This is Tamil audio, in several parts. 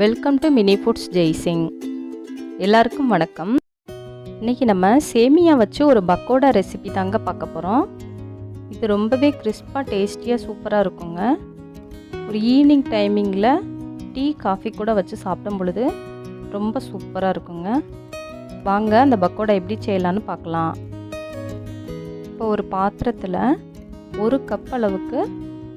Welcome to mini foods Jaisingh. எல்லாருக்கும் வணக்கம். இன்றைக்கி நம்ம சேமியா வச்சு ஒரு பக்கோடா ரெசிபி தாங்க பார்க்க போகிறோம். இது ரொம்பவே கிறிஸ்பாக டேஸ்டியாக சூப்பராக இருக்குங்க. ஒரு ஈவினிங் டைமிங்கில் டீ காஃபி கூட வச்சு சாப்பிடும் பொழுது ரொம்ப சூப்பராக இருக்குங்க. வாங்க அந்த பக்கோடா எப்படி செய்யலான்னு பார்க்கலாம். இப்போ ஒரு பாத்திரத்தில் 1 கப் அளவுக்கு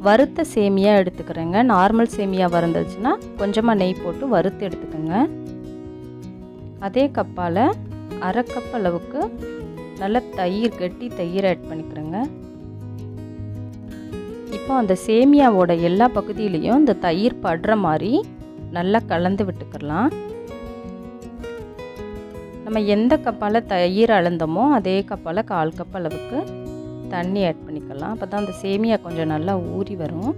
வறுத்த சேமியா எடுத்துக்கிறேங்க. நார்மல் சேமியா வறுந்துச்சுன்னா கொஞ்சமாக நெய் போட்டு வறுத்து எடுத்துக்கோங்க. அதே கப்பால் 1/2 கப் அளவுக்கு நல்ல தயிர், கட்டி தயிர் ஆட் பண்ணிக்கிறேங்க. இப்போ அந்த சேமியாவோட எல்லா பகுதியிலையும் இந்த தயிர் படுற மாதிரி நல்லா கலந்து விட்டுக்கலாம். நம்ம எந்த கப்பால் தயிர் அளந்தோமோ அதே கப்பால் 1/4 கப் அளவுக்கு தண்ணி ஆட் பண்ணிக்கலாம். அப்போ தான் அந்த சேமியா கொஞ்சம் நல்லா ஊறி வரும்.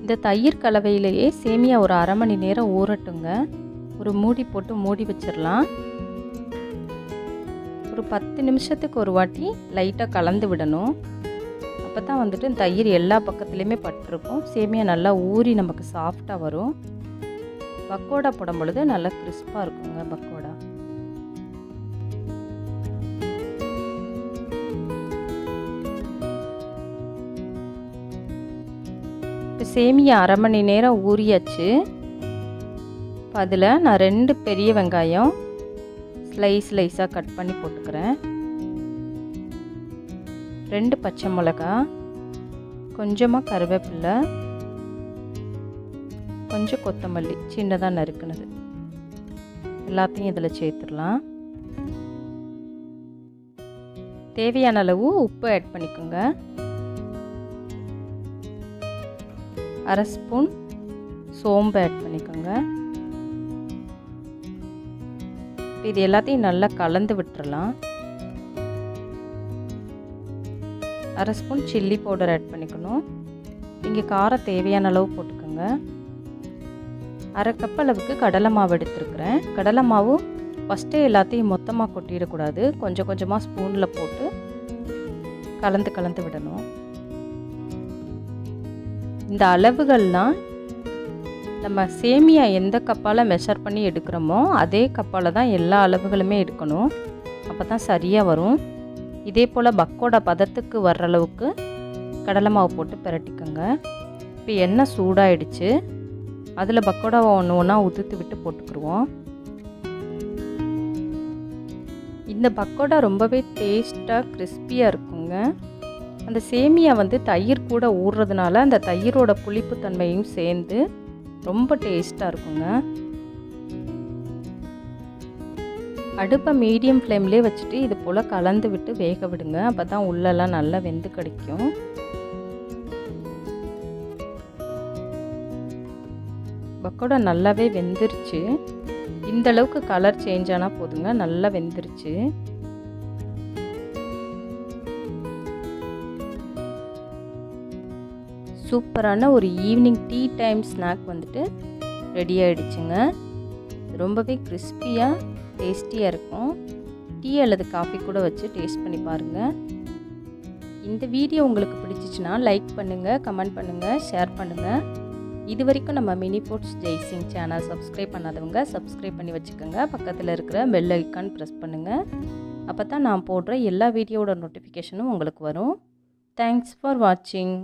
இந்த தயிர் கலவையிலேயே சேமியா ஒரு 1/2 மணி நேரம் ஊறட்டுங்க. ஒரு மூடி போட்டு மூடி வச்சிடலாம். ஒரு 10 நிமிஷத்துக்கு ஒரு வாட்டி லைட்டாக கலந்து விடணும். அப்போ தான் வந்துட்டு தயிர் எல்லா பக்கத்துலேயுமே பட்டிருக்கும். சேமியா நல்லா ஊறி நமக்கு சாஃப்டாக வரும். பக்கோடா போடும் பொழுது நல்லா கிறிஸ்பாக இருக்குங்க பக்கோடா. இப்போ சேமியா 1/2 மணி நேரம் ஊறியாச்சு. இப்போ அதில் நான் 2 பெரிய வெங்காயம் ஸ்லைஸாக கட் பண்ணி போட்டுக்கிறேன். 2 பச்சை மிளகா, கொஞ்சமாக கருவேப்பிலை, கொஞ்சம் கொத்தமல்லி சின்னதாக நறுக்குனது எல்லாத்தையும் இதில் சேர்த்துடலாம். தேவையான அளவு உப்பு ஆட் பண்ணிக்கோங்க. 1/2 ஸ்பூன் சோம்பு ஆட் பண்ணிக்கோங்க. இது எல்லாத்தையும் நல்லா கலந்து விட்டுறலாம். 1/2 ஸ்பூன் சில்லி பவுடர் ஆட் பண்ணிக்கணும். நீங்கள் காரம் தேவையான அளவு போட்டுக்கோங்க. 1/2 கப் அளவுக்கு கடலை மாவு எடுத்துருக்குறேன். கடலை மாவு ஃபஸ்ட்டே எல்லாத்தையும் மொத்தமாக கொட்டிடக்கூடாது. கொஞ்சம் கொஞ்சமாக ஸ்பூனில் போட்டு கலந்து விடணும். இந்த அளவுகள்லாம் நம்ம சேமியா எந்த கப்பால் மெஷர் பண்ணி எடுக்கிறோமோ அதே கப்பால் தான் எல்லா அளவுகளுமே எடுக்கணும். அப்போ தான் சரியாக வரும். இதே போல் பக்கோடா பதத்துக்கு வர்ற அளவுக்கு கடலை மாவு போட்டு பிரட்டிக்கோங்க. இப்போ எண்ணெய் சூடாகிடுச்சு. அதில் பக்கோடாவை ஒன்று உதுத்து விட்டு போட்டுக்குருவோம். இந்த பக்கோடா ரொம்பவே டேஸ்ட்டாக கிறிஸ்பியாக இருக்குங்க. அந்த சேமியா தயிர் கூட ஊறுறதுனால அந்த தயிரோட புளிப்பு தன்மையும் சேர்ந்து ரொம்ப டேஸ்ட்டாக இருக்குங்க. அடுப்பை மீடியம் ஃப்ளேம்லேயே வச்சுட்டு இது போல் கலந்து விட்டு வேக விடுங்க. அப்போ தான் உள்ளெல்லாம் நல்லா வெந்து கிடைக்கும். பக்கோடா நல்லாவே வெந்துருச்சு. இந்த அளவுக்கு கலர் சேஞ்ச் ஆனால் போதுங்க. நல்லா வெந்துருச்சு. சூப்பரான ஒரு evening tea time snack ready ஆகிடுச்சுங்க. ரொம்பவே கிறிஸ்பியாக டேஸ்டியாக இருக்கும். டீ அல்லது காஃபி கூட வச்சு டேஸ்ட் பண்ணி பாருங்கள். இந்த வீடியோ உங்களுக்கு பிடிச்சிச்சின்னா லைக் பண்ணுங்கள், கமெண்ட் பண்ணுங்கள், ஷேர் பண்ணுங்கள். இது வரைக்கும் நம்ம mini foods Jaisingh channel subscribe பண்ணாதவங்க சப்ஸ்கிரைப் பண்ணி வச்சுக்கோங்க. பக்கத்தில் இருக்கிற பெல் ஐக்கான் ப்ரெஸ் பண்ணுங்கள். அப்போ தான் நான் போடுற எல்லா வீடியோவோட நோட்டிஃபிகேஷனும் உங்களுக்கு வரும். தேங்க்ஸ் ஃபார் வாட்சிங்.